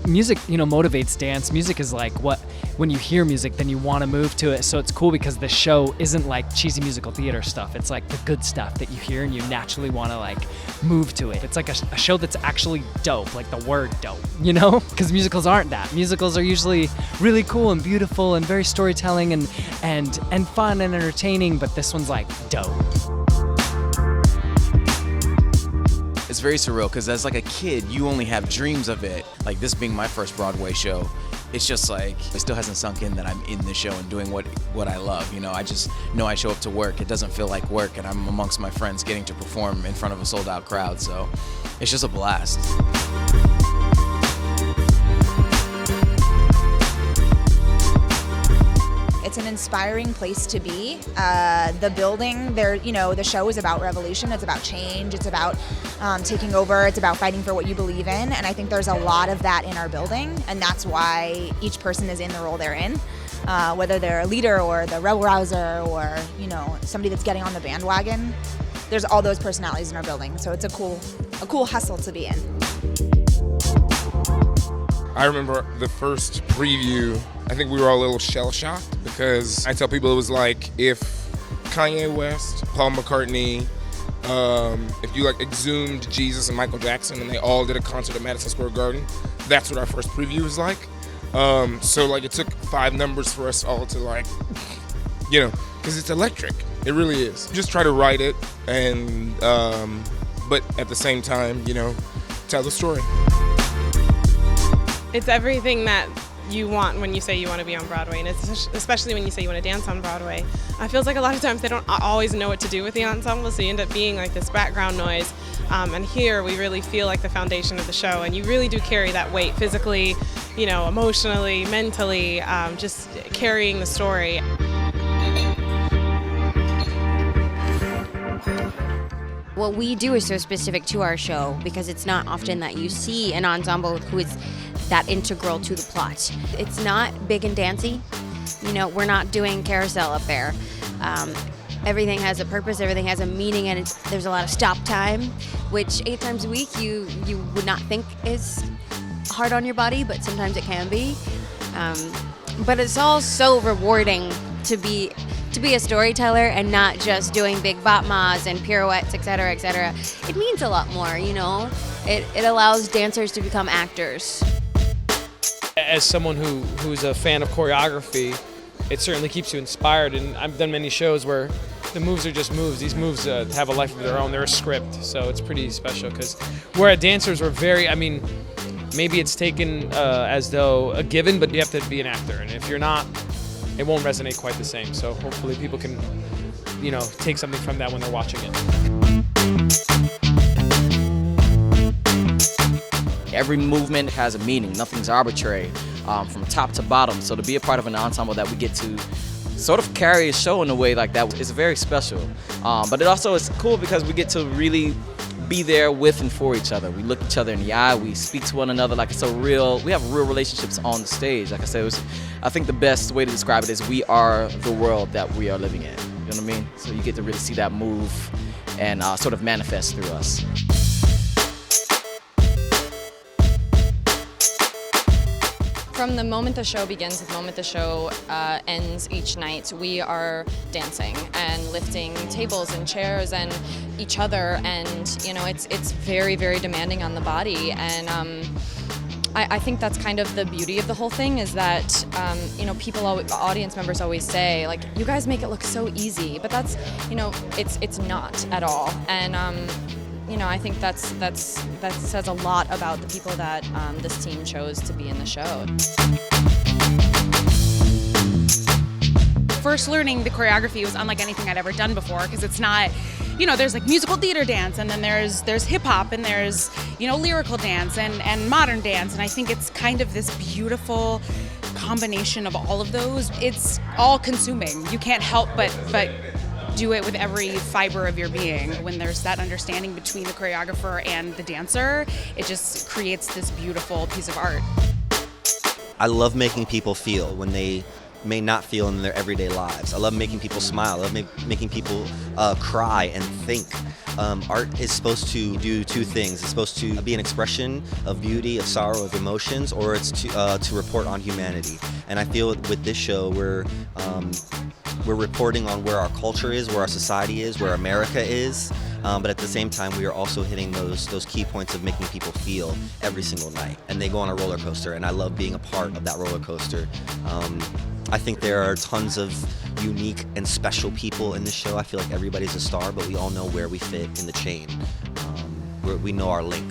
music, motivates dance. Music is like when you hear music, then you want to move to it. So it's cool because the show isn't like cheesy musical theater stuff. It's like the good stuff that you hear and you naturally want to like move to it. It's like a show that's actually dope, like the word dope, because musicals aren't that. Musicals are usually really cool and beautiful and very storytelling and fun and entertaining, but this one's like dope. It's very surreal because as like a kid, you only have dreams of it. Like this being my first Broadway show, it's just like, it still hasn't sunk in that I'm in the show and doing what I love. I just know I show up to work. It doesn't feel like work, and I'm amongst my friends getting to perform in front of a sold out crowd. So it's just a blast. It's an inspiring place to be. The building, the show is about revolution. It's about change. It's about taking over. It's about fighting for what you believe in. And I think there's a lot of that in our building. And that's why each person is in the role they're in, whether they're a leader or the rebel rouser or somebody that's getting on the bandwagon. There's all those personalities in our building. So it's a cool hustle to be in. I remember the first preview, I think we were all a little shell-shocked because I tell people it was like if Kanye West, Paul McCartney, if you like exhumed Jesus and Michael Jackson and they all did a concert at Madison Square Garden, that's what our first preview was like. So like it took 5 numbers for us all to like, because it's electric. It really is. Just try to write it and, but at the same time, tell the story. It's everything that you want when you say you want to be on Broadway, and it's especially when you say you want to dance on Broadway. It feels like a lot of times they don't always know what to do with the ensemble, so you end up being like this background noise. And here we really feel like the foundation of the show, and you really do carry that weight physically, emotionally, mentally, just carrying the story. What we do is so specific to our show because it's not often that you see an ensemble who is that integral to the plot. It's not big and dancy. We're not doing carousel up there. Everything has a purpose, everything has a meaning, and there's a lot of stop time, which 8 times a week you would not think is hard on your body, but sometimes it can be. But it's all so rewarding to be a storyteller and not just doing big bop-mas and pirouettes, et cetera, et cetera. It means a lot more, It allows dancers to become actors. As someone who's a fan of choreography, it certainly keeps you inspired, and I've done many shows where the moves are just moves. These moves have a life of their own. They're a script, so it's pretty special because where dancers were maybe it's taken as though a given, but you have to be an actor, and if you're not, it won't resonate quite the same. So hopefully people can, take something from that when they're watching it. Every movement has a meaning. Nothing's arbitrary from top to bottom. So to be a part of an ensemble that we get to sort of carry a show in a way like that is very special. But it also is cool because we get to really be there with and for each other. We look each other in the eye, we speak to one another like we have real relationships on the stage. Like I said, I think the best way to describe it is we are the world that we are living in. You know what I mean? So you get to really see that move and sort of manifest through us. From the moment the show begins to the moment the show ends each night, we are dancing and lifting tables and chairs and each other, and it's very, very demanding on the body. And I think that's kind of the beauty of the whole thing is that audience members always say like, you guys make it look so easy, but that's it's not at all. And I think that says a lot about the people that this team chose to be in the show. First learning the choreography was unlike anything I'd ever done before because it's not, there's like musical theater dance and then there's hip hop and there's, lyrical dance and modern dance, and I think it's kind of this beautiful combination of all of those. It's all consuming. You can't help but do it with every fiber of your being. When there's that understanding between the choreographer and the dancer, it just creates this beautiful piece of art. I love making people feel when they may not feel in their everyday lives. I love making people smile. I love making people cry and think. Art is supposed to do two things. It's supposed to be an expression of beauty, of sorrow, of emotions, or it's to report on humanity. And I feel with this show, we're reporting on where our culture is, where our society is, where America is. But at the same time, we are also hitting those key points of making people feel every single night. And they go on a roller coaster, and I love being a part of that roller coaster. I think there are tons of unique and special people in this show. I feel like everybody's a star, but we all know where we fit in the chain. We know our link.